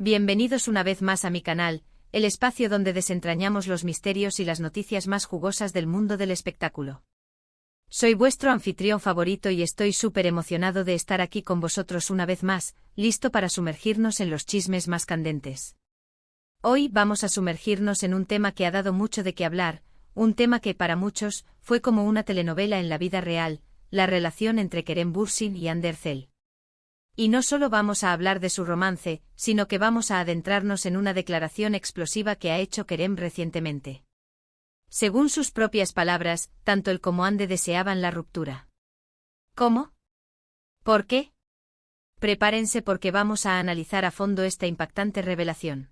Bienvenidos una vez más a mi canal, el espacio donde desentrañamos los misterios y las noticias más jugosas del mundo del espectáculo. Soy vuestro anfitrión favorito y estoy súper emocionado de estar aquí con vosotros una vez más, listo para sumergirnos en los chismes más candentes. Hoy vamos a sumergirnos en un tema que ha dado mucho de qué hablar, un tema que para muchos fue como una telenovela en la vida real, la relación entre Kerem Bürsin y Hande Erçel. Y no solo vamos a hablar de su romance, sino que vamos a adentrarnos en una declaración explosiva que ha hecho Kerem recientemente. Según sus propias palabras, tanto él como Hande deseaban la ruptura. ¿Cómo? ¿Por qué? Prepárense porque vamos a analizar a fondo esta impactante revelación.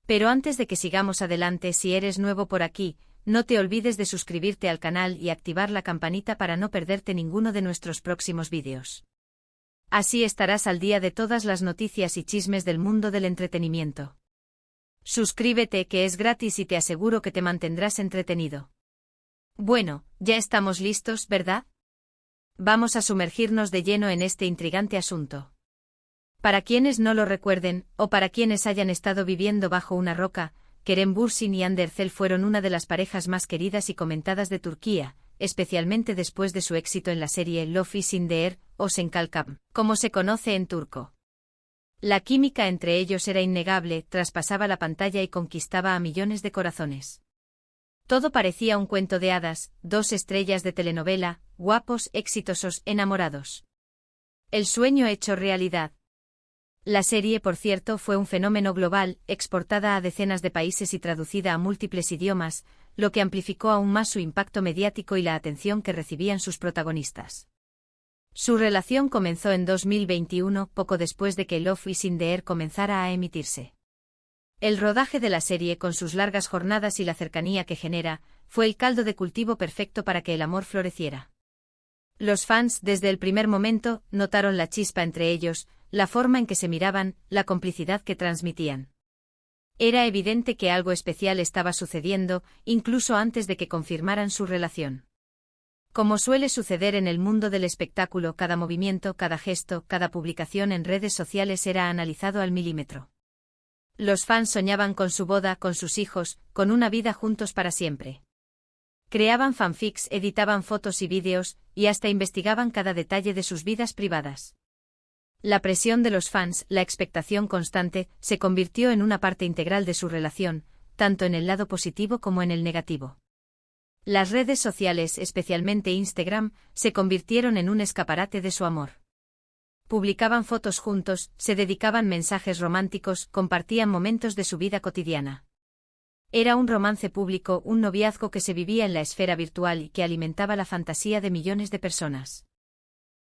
Pero antes de que sigamos adelante, si eres nuevo por aquí, no te olvides de suscribirte al canal y activar la campanita para no perderte ninguno de nuestros próximos vídeos. Así estarás al día de todas las noticias y chismes del mundo del entretenimiento. Suscríbete, que es gratis y te aseguro que te mantendrás entretenido. Bueno, ya estamos listos, ¿verdad? Vamos a sumergirnos de lleno en este intrigante asunto. Para quienes no lo recuerden, o para quienes hayan estado viviendo bajo una roca, Kerem Bürsin y Hande Erçel fueron una de las parejas más queridas y comentadas de Turquía, especialmente después de su éxito en la serie Love is in the Air, o Sen Kalkam, como se conoce en turco. La química entre ellos era innegable, traspasaba la pantalla y conquistaba a millones de corazones. Todo parecía un cuento de hadas, dos estrellas de telenovela, guapos, exitosos, enamorados. El sueño hecho realidad. La serie, por cierto, fue un fenómeno global, exportada a decenas de países y traducida a múltiples idiomas, lo que amplificó aún más su impacto mediático y la atención que recibían sus protagonistas. Su relación comenzó en 2021, poco después de que Love is in the Air comenzara a emitirse. El rodaje de la serie, con sus largas jornadas y la cercanía que genera, fue el caldo de cultivo perfecto para que el amor floreciera. Los fans, desde el primer momento, notaron la chispa entre ellos, la forma en que se miraban, la complicidad que transmitían. Era evidente que algo especial estaba sucediendo, incluso antes de que confirmaran su relación. Como suele suceder en el mundo del espectáculo, cada movimiento, cada gesto, cada publicación en redes sociales era analizado al milímetro. Los fans soñaban con su boda, con sus hijos, con una vida juntos para siempre. Creaban fanfics, editaban fotos y vídeos, y hasta investigaban cada detalle de sus vidas privadas. La presión de los fans, la expectación constante, se convirtió en una parte integral de su relación, tanto en el lado positivo como en el negativo. Las redes sociales, especialmente Instagram, se convirtieron en un escaparate de su amor. Publicaban fotos juntos, se dedicaban mensajes románticos, compartían momentos de su vida cotidiana. Era un romance público, un noviazgo que se vivía en la esfera virtual y que alimentaba la fantasía de millones de personas.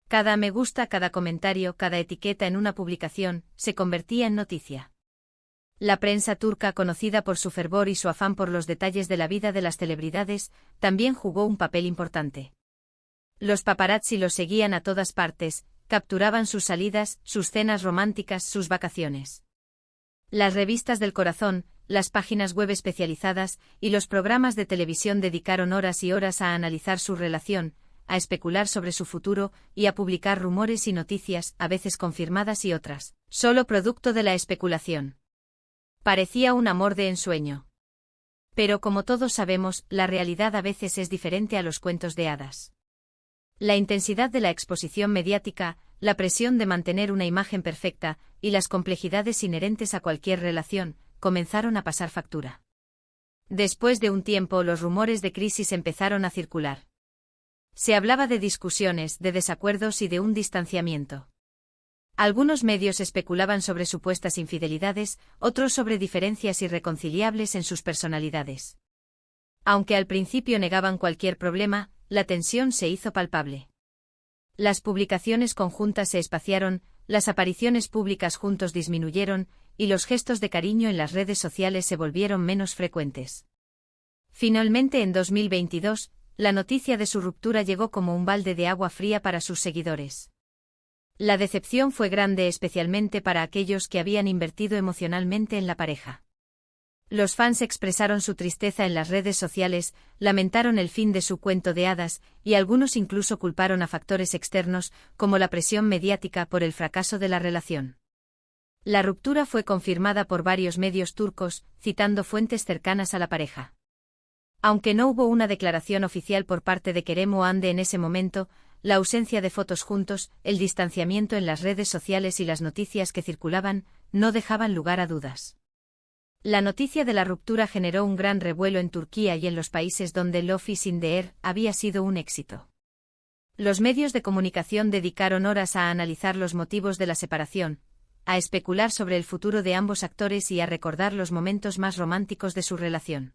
Cada me gusta, cada comentario, cada etiqueta en una publicación, se convertía en noticia. La prensa turca, conocida por su fervor y su afán por los detalles de la vida de las celebridades, también jugó un papel importante. Los paparazzi los seguían a todas partes, capturaban sus salidas, sus cenas románticas, sus vacaciones. Las revistas del corazón, las páginas web especializadas y los programas de televisión dedicaron horas y horas a analizar su relación, a especular sobre su futuro y a publicar rumores y noticias, a veces confirmadas y otras solo producto de la especulación. Parecía un amor de ensueño. Pero como todos sabemos, la realidad a veces es diferente a los cuentos de hadas. La intensidad de la exposición mediática, la presión de mantener una imagen perfecta, y las complejidades inherentes a cualquier relación, comenzaron a pasar factura. Después de un tiempo, los rumores de crisis empezaron a circular. Se hablaba de discusiones, de desacuerdos y de un distanciamiento. Algunos medios especulaban sobre supuestas infidelidades, otros sobre diferencias irreconciliables en sus personalidades. Aunque al principio negaban cualquier problema, la tensión se hizo palpable. Las publicaciones conjuntas se espaciaron, las apariciones públicas juntos disminuyeron, y los gestos de cariño en las redes sociales se volvieron menos frecuentes. Finalmente, en 2022, la noticia de su ruptura llegó como un balde de agua fría para sus seguidores. La decepción fue grande, especialmente para aquellos que habían invertido emocionalmente en la pareja. Los fans expresaron su tristeza en las redes sociales, lamentaron el fin de su cuento de hadas, y algunos incluso culparon a factores externos, como la presión mediática, por el fracaso de la relación. La ruptura fue confirmada por varios medios turcos, citando fuentes cercanas a la pareja. Aunque no hubo una declaración oficial por parte de Kerem o Hande en ese momento, la ausencia de fotos juntos, el distanciamiento en las redes sociales y las noticias que circulaban, no dejaban lugar a dudas. La noticia de la ruptura generó un gran revuelo en Turquía y en los países donde Love is in the air había sido un éxito. Los medios de comunicación dedicaron horas a analizar los motivos de la separación, a especular sobre el futuro de ambos actores y a recordar los momentos más románticos de su relación.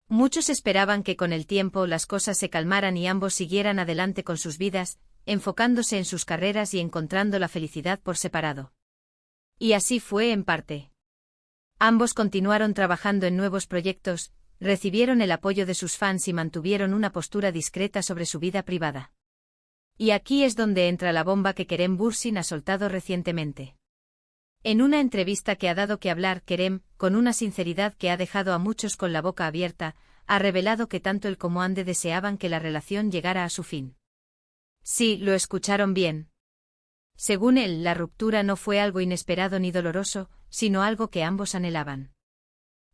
Muchos esperaban que con el tiempo las cosas se calmaran y ambos siguieran adelante con sus vidas, enfocándose en sus carreras y encontrando la felicidad por separado. Y así fue en parte. Ambos continuaron trabajando en nuevos proyectos, recibieron el apoyo de sus fans y mantuvieron una postura discreta sobre su vida privada. Y aquí es donde entra la bomba que Kerem Bürsin ha soltado recientemente. En una entrevista que ha dado que hablar, Kerem, con una sinceridad que ha dejado a muchos con la boca abierta, ha revelado que tanto él como Hande deseaban que la relación llegara a su fin. Sí, lo escucharon bien. Según él, la ruptura no fue algo inesperado ni doloroso, sino algo que ambos anhelaban.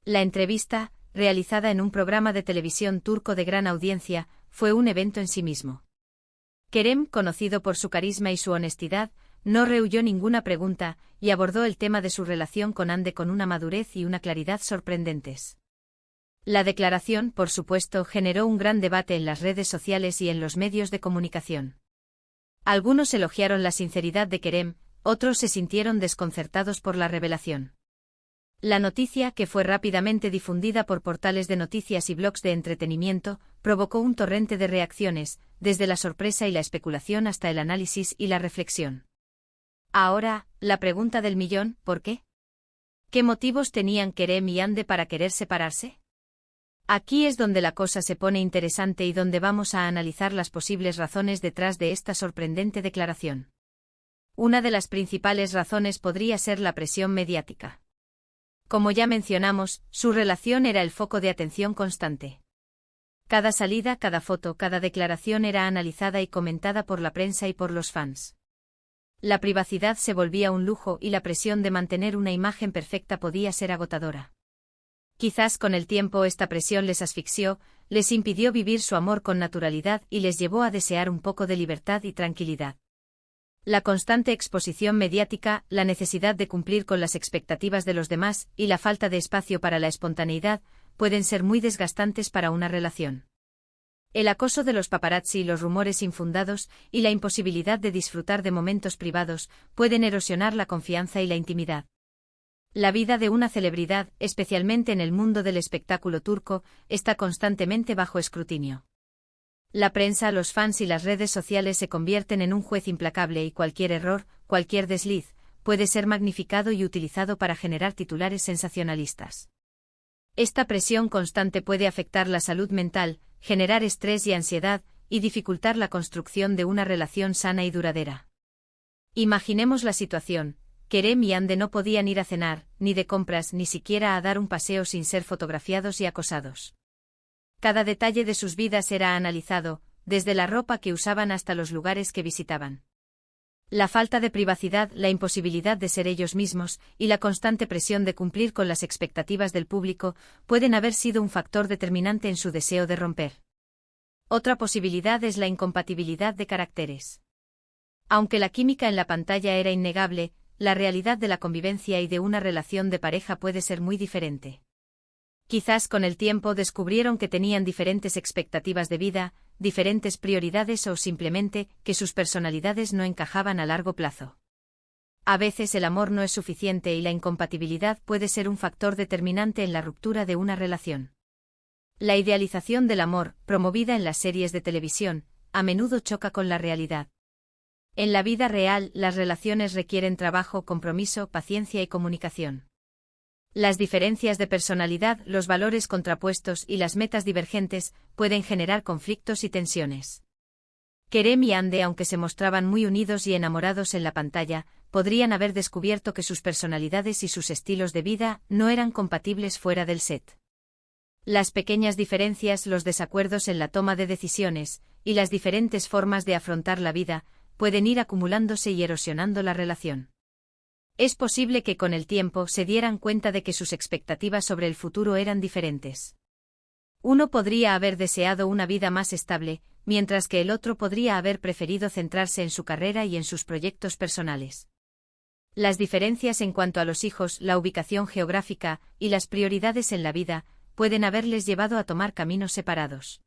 La entrevista, realizada en un programa de televisión turco de gran audiencia, fue un evento en sí mismo. Kerem, conocido por su carisma y su honestidad, no rehuyó ninguna pregunta, y abordó el tema de su relación con Hande con una madurez y una claridad sorprendentes. La declaración, por supuesto, generó un gran debate en las redes sociales y en los medios de comunicación. Algunos elogiaron la sinceridad de Kerem, otros se sintieron desconcertados por la revelación. La noticia, que fue rápidamente difundida por portales de noticias y blogs de entretenimiento, provocó un torrente de reacciones, desde la sorpresa y la especulación hasta el análisis y la reflexión. Ahora, la pregunta del millón, ¿por qué? ¿Qué motivos tenían Kerem y Hande para querer separarse? Aquí es donde la cosa se pone interesante y donde vamos a analizar las posibles razones detrás de esta sorprendente declaración. Una de las principales razones podría ser la presión mediática. Como ya mencionamos, su relación era el foco de atención constante. Cada salida, cada foto, cada declaración era analizada y comentada por la prensa y por los fans. La privacidad se volvía un lujo y la presión de mantener una imagen perfecta podía ser agotadora. Quizás con el tiempo esta presión les asfixió, les impidió vivir su amor con naturalidad y les llevó a desear un poco de libertad y tranquilidad. La constante exposición mediática, la necesidad de cumplir con las expectativas de los demás y la falta de espacio para la espontaneidad pueden ser muy desgastantes para una relación. El acoso de los paparazzi y los rumores infundados y la imposibilidad de disfrutar de momentos privados pueden erosionar la confianza y la intimidad. La vida de una celebridad, especialmente en el mundo del espectáculo turco, está constantemente bajo escrutinio. La prensa, los fans y las redes sociales se convierten en un juez implacable y cualquier error, cualquier desliz, puede ser magnificado y utilizado para generar titulares sensacionalistas. Esta presión constante puede afectar la salud mental, generar estrés y ansiedad, y dificultar la construcción de una relación sana y duradera. Imaginemos la situación: Kerem y Hande no podían ir a cenar, ni de compras, ni siquiera a dar un paseo sin ser fotografiados y acosados. Cada detalle de sus vidas era analizado, desde la ropa que usaban hasta los lugares que visitaban. La falta de privacidad, la imposibilidad de ser ellos mismos, y la constante presión de cumplir con las expectativas del público, pueden haber sido un factor determinante en su deseo de romper. Otra posibilidad es la incompatibilidad de caracteres. Aunque la química en la pantalla era innegable, la realidad de la convivencia y de una relación de pareja puede ser muy diferente. Quizás con el tiempo descubrieron que tenían diferentes expectativas de vida, diferentes prioridades o simplemente que sus personalidades no encajaban a largo plazo. A veces el amor no es suficiente y la incompatibilidad puede ser un factor determinante en la ruptura de una relación. La idealización del amor, promovida en las series de televisión, a menudo choca con la realidad. En la vida real, las relaciones requieren trabajo, compromiso, paciencia y comunicación. Las diferencias de personalidad, los valores contrapuestos y las metas divergentes pueden generar conflictos y tensiones. Kerem y Hande, aunque se mostraban muy unidos y enamorados en la pantalla, podrían haber descubierto que sus personalidades y sus estilos de vida no eran compatibles fuera del set. Las pequeñas diferencias, los desacuerdos en la toma de decisiones, y las diferentes formas de afrontar la vida, pueden ir acumulándose y erosionando la relación. Es posible que con el tiempo se dieran cuenta de que sus expectativas sobre el futuro eran diferentes. Uno podría haber deseado una vida más estable, mientras que el otro podría haber preferido centrarse en su carrera y en sus proyectos personales. Las diferencias en cuanto a los hijos, la ubicación geográfica y las prioridades en la vida pueden haberles llevado a tomar caminos separados.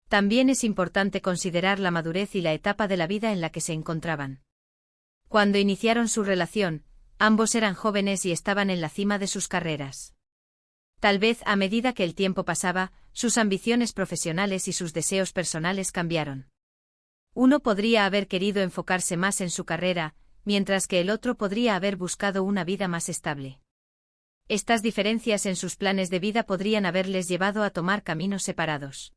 También es importante considerar la madurez y la etapa de la vida en la que se encontraban. Cuando iniciaron su relación, ambos eran jóvenes y estaban en la cima de sus carreras. Tal vez a medida que el tiempo pasaba, sus ambiciones profesionales y sus deseos personales cambiaron. Uno podría haber querido enfocarse más en su carrera, mientras que el otro podría haber buscado una vida más estable. Estas diferencias en sus planes de vida podrían haberles llevado a tomar caminos separados.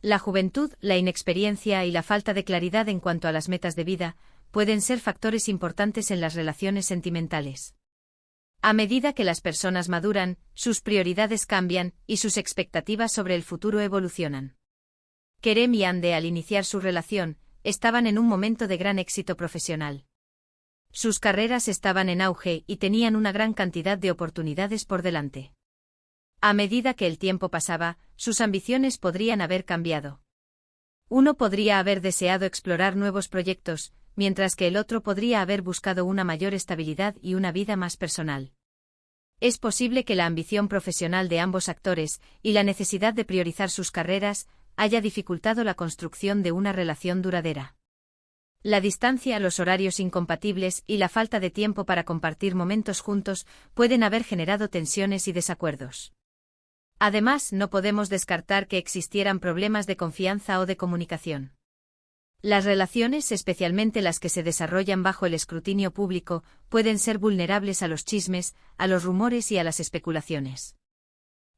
La juventud, la inexperiencia y la falta de claridad en cuanto a las metas de vida pueden ser factores importantes en las relaciones sentimentales. A medida que las personas maduran, sus prioridades cambian y sus expectativas sobre el futuro evolucionan. Kerem y Hande, al iniciar su relación, estaban en un momento de gran éxito profesional. Sus carreras estaban en auge y tenían una gran cantidad de oportunidades por delante. A medida que el tiempo pasaba, sus ambiciones podrían haber cambiado. Uno podría haber deseado explorar nuevos proyectos, mientras que el otro podría haber buscado una mayor estabilidad y una vida más personal. Es posible que la ambición profesional de ambos actores y la necesidad de priorizar sus carreras haya dificultado la construcción de una relación duradera. La distancia, los horarios incompatibles y la falta de tiempo para compartir momentos juntos pueden haber generado tensiones y desacuerdos. Además, no podemos descartar que existieran problemas de confianza o de comunicación. Las relaciones, especialmente las que se desarrollan bajo el escrutinio público, pueden ser vulnerables a los chismes, a los rumores y a las especulaciones.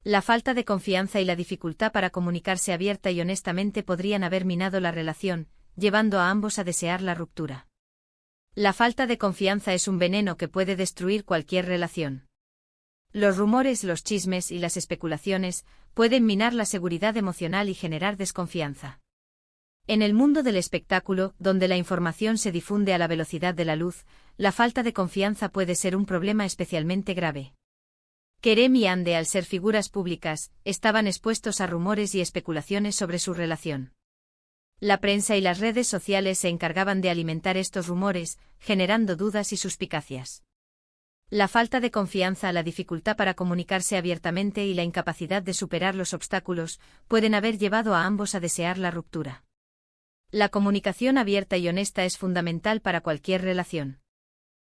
La falta de confianza y la dificultad para comunicarse abierta y honestamente podrían haber minado la relación, llevando a ambos a desear la ruptura. La falta de confianza es un veneno que puede destruir cualquier relación. Los rumores, los chismes y las especulaciones pueden minar la seguridad emocional y generar desconfianza. En el mundo del espectáculo, donde la información se difunde a la velocidad de la luz, la falta de confianza puede ser un problema especialmente grave. Kerem y Hande, al ser figuras públicas, estaban expuestos a rumores y especulaciones sobre su relación. La prensa y las redes sociales se encargaban de alimentar estos rumores, generando dudas y suspicacias. La falta de confianza, la dificultad para comunicarse abiertamente y la incapacidad de superar los obstáculos pueden haber llevado a ambos a desear la ruptura. La comunicación abierta y honesta es fundamental para cualquier relación.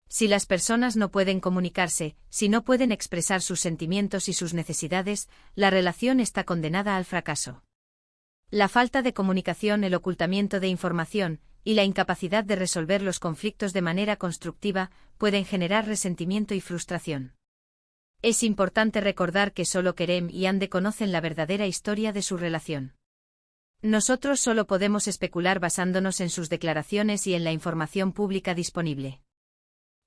Si las personas no pueden comunicarse, si no pueden expresar sus sentimientos y sus necesidades, la relación está condenada al fracaso. La falta de comunicación, el ocultamiento de información y la incapacidad de resolver los conflictos de manera constructiva pueden generar resentimiento y frustración. Es importante recordar que solo Kerem y Hande conocen la verdadera historia de su relación. Nosotros solo podemos especular basándonos en sus declaraciones y en la información pública disponible.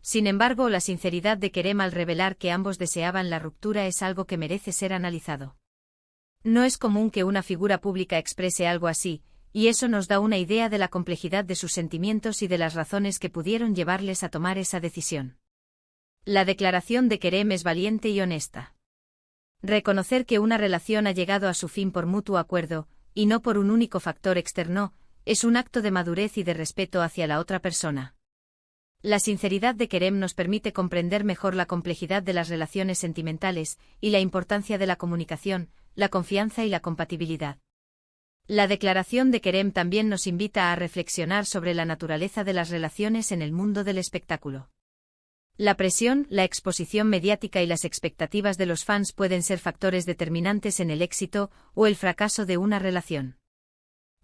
Sin embargo, la sinceridad de Kerem al revelar que ambos deseaban la ruptura es algo que merece ser analizado. No es común que una figura pública exprese algo así, y eso nos da una idea de la complejidad de sus sentimientos y de las razones que pudieron llevarles a tomar esa decisión. La declaración de Kerem es valiente y honesta. Reconocer que una relación ha llegado a su fin por mutuo acuerdo, y no por un único factor externo, es un acto de madurez y de respeto hacia la otra persona. La sinceridad de Kerem nos permite comprender mejor la complejidad de las relaciones sentimentales y la importancia de la comunicación, la confianza y la compatibilidad. La declaración de Kerem también nos invita a reflexionar sobre la naturaleza de las relaciones en el mundo del espectáculo. La presión, la exposición mediática y las expectativas de los fans pueden ser factores determinantes en el éxito o el fracaso de una relación.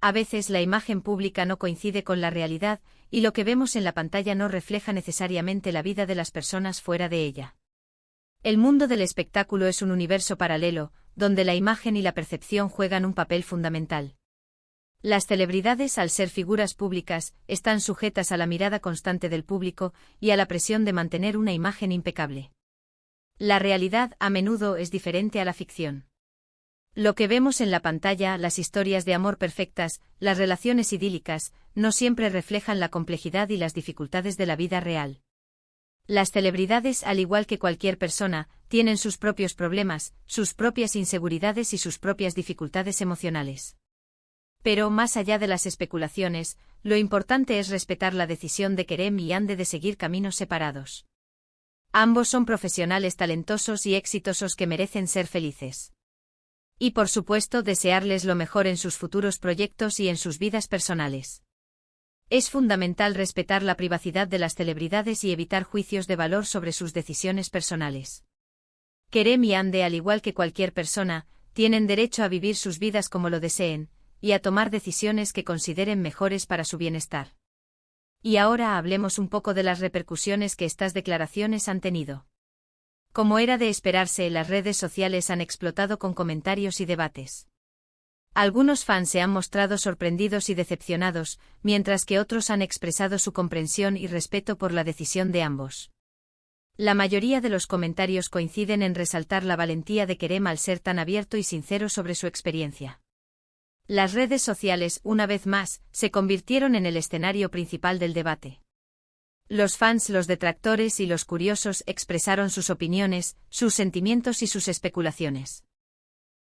A veces la imagen pública no coincide con la realidad, y lo que vemos en la pantalla no refleja necesariamente la vida de las personas fuera de ella. El mundo del espectáculo es un universo paralelo, donde la imagen y la percepción juegan un papel fundamental. Las celebridades, al ser figuras públicas, están sujetas a la mirada constante del público y a la presión de mantener una imagen impecable. La realidad, a menudo, es diferente a la ficción. Lo que vemos en la pantalla, las historias de amor perfectas, las relaciones idílicas, no siempre reflejan la complejidad y las dificultades de la vida real. Las celebridades, al igual que cualquier persona, tienen sus propios problemas, sus propias inseguridades y sus propias dificultades emocionales. Pero, más allá de las especulaciones, lo importante es respetar la decisión de Kerem y Hande de seguir caminos separados. Ambos son profesionales talentosos y exitosos que merecen ser felices. Y por supuesto desearles lo mejor en sus futuros proyectos y en sus vidas personales. Es fundamental respetar la privacidad de las celebridades y evitar juicios de valor sobre sus decisiones personales. Kerem y Hande, al igual que cualquier persona, tienen derecho a vivir sus vidas como lo deseen, y a tomar decisiones que consideren mejores para su bienestar. Y ahora hablemos un poco de las repercusiones que estas declaraciones han tenido. Como era de esperarse, las redes sociales han explotado con comentarios y debates. Algunos fans se han mostrado sorprendidos y decepcionados, mientras que otros han expresado su comprensión y respeto por la decisión de ambos. La mayoría de los comentarios coinciden en resaltar la valentía de Kerem al ser tan abierto y sincero sobre su experiencia. Las redes sociales, una vez más, se convirtieron en el escenario principal del debate. Los fans, los detractores y los curiosos expresaron sus opiniones, sus sentimientos y sus especulaciones.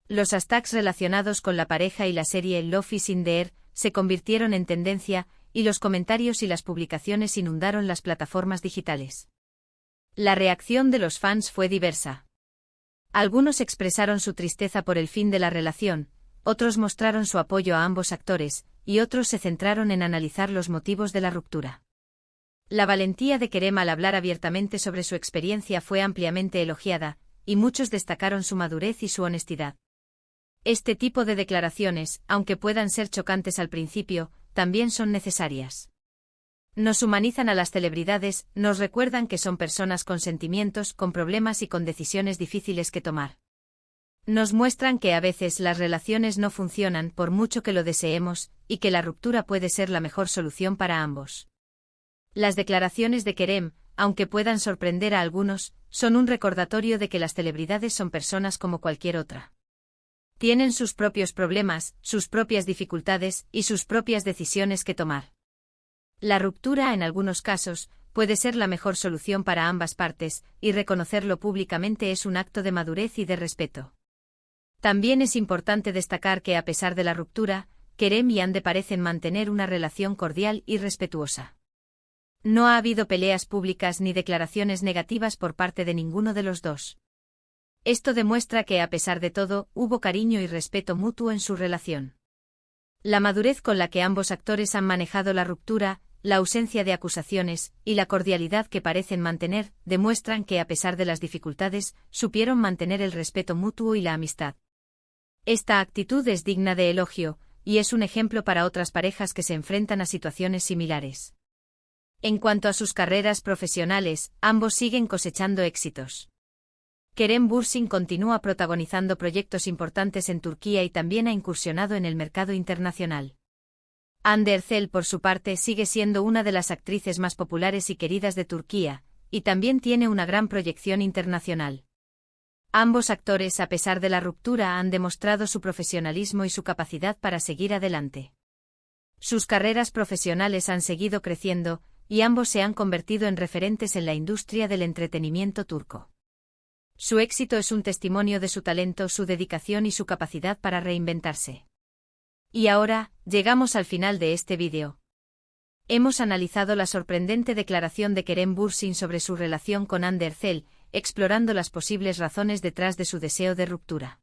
Los hashtags relacionados con la pareja y la serie Love is in the air se convirtieron en tendencia, y los comentarios y las publicaciones inundaron las plataformas digitales. La reacción de los fans fue diversa. Algunos expresaron su tristeza por el fin de la relación, otros mostraron su apoyo a ambos actores, y otros se centraron en analizar los motivos de la ruptura. La valentía de Kerem al hablar abiertamente sobre su experiencia fue ampliamente elogiada, y muchos destacaron su madurez y su honestidad. Este tipo de declaraciones, aunque puedan ser chocantes al principio, también son necesarias. Nos humanizan a las celebridades, nos recuerdan que son personas con sentimientos, con problemas y con decisiones difíciles que tomar. Nos muestran que a veces las relaciones no funcionan por mucho que lo deseemos, y que la ruptura puede ser la mejor solución para ambos. Las declaraciones de Kerem, aunque puedan sorprender a algunos, son un recordatorio de que las celebridades son personas como cualquier otra. Tienen sus propios problemas, sus propias dificultades y sus propias decisiones que tomar. La ruptura, en algunos casos, puede ser la mejor solución para ambas partes, y reconocerlo públicamente es un acto de madurez y de respeto. También es importante destacar que a pesar de la ruptura, Kerem y Hande parecen mantener una relación cordial y respetuosa. No ha habido peleas públicas ni declaraciones negativas por parte de ninguno de los dos. Esto demuestra que a pesar de todo, hubo cariño y respeto mutuo en su relación. La madurez con la que ambos actores han manejado la ruptura, la ausencia de acusaciones, y la cordialidad que parecen mantener, demuestran que a pesar de las dificultades, supieron mantener el respeto mutuo y la amistad. Esta actitud es digna de elogio, y es un ejemplo para otras parejas que se enfrentan a situaciones similares. En cuanto a sus carreras profesionales, ambos siguen cosechando éxitos. Kerem Bürsin continúa protagonizando proyectos importantes en Turquía y también ha incursionado en el mercado internacional. Hande Erçel, por su parte, sigue siendo una de las actrices más populares y queridas de Turquía, y también tiene una gran proyección internacional. Ambos actores, a pesar de la ruptura, han demostrado su profesionalismo y su capacidad para seguir adelante. Sus carreras profesionales han seguido creciendo, y ambos se han convertido en referentes en la industria del entretenimiento turco. Su éxito es un testimonio de su talento, su dedicación y su capacidad para reinventarse. Y ahora, llegamos al final de este vídeo. Hemos analizado la sorprendente declaración de Kerem Bürsin sobre su relación con Hande Erçel, explorando las posibles razones detrás de su deseo de ruptura.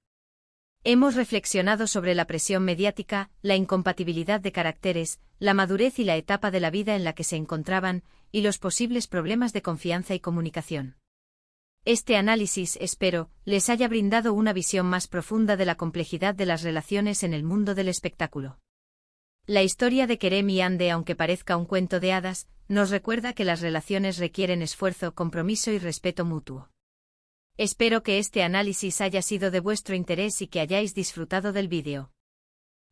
Hemos reflexionado sobre la presión mediática, la incompatibilidad de caracteres, la madurez y la etapa de la vida en la que se encontraban, y los posibles problemas de confianza y comunicación. Este análisis, espero, les haya brindado una visión más profunda de la complejidad de las relaciones en el mundo del espectáculo. La historia de Kerem y Hande, aunque parezca un cuento de hadas, nos recuerda que las relaciones requieren esfuerzo, compromiso y respeto mutuo. Espero que este análisis haya sido de vuestro interés y que hayáis disfrutado del vídeo.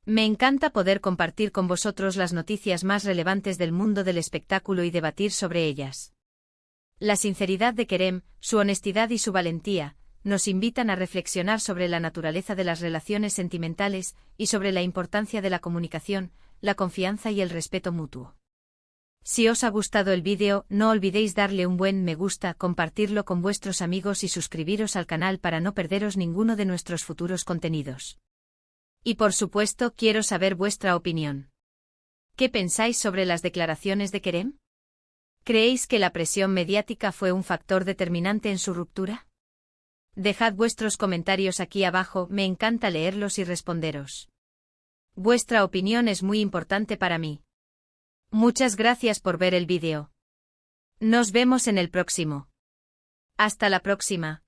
Me encanta poder compartir con vosotros las noticias más relevantes del mundo del espectáculo y debatir sobre ellas. La sinceridad de Kerem, su honestidad y su valentía, nos invitan a reflexionar sobre la naturaleza de las relaciones sentimentales y sobre la importancia de la comunicación, la confianza y el respeto mutuo. Si os ha gustado el vídeo, no olvidéis darle un buen me gusta, compartirlo con vuestros amigos y suscribiros al canal para no perderos ninguno de nuestros futuros contenidos. Y por supuesto, quiero saber vuestra opinión. ¿Qué pensáis sobre las declaraciones de Kerem? ¿Creéis que la presión mediática fue un factor determinante en su ruptura? Dejad vuestros comentarios aquí abajo, me encanta leerlos y responderos. Vuestra opinión es muy importante para mí. Muchas gracias por ver el vídeo. Nos vemos en el próximo. Hasta la próxima.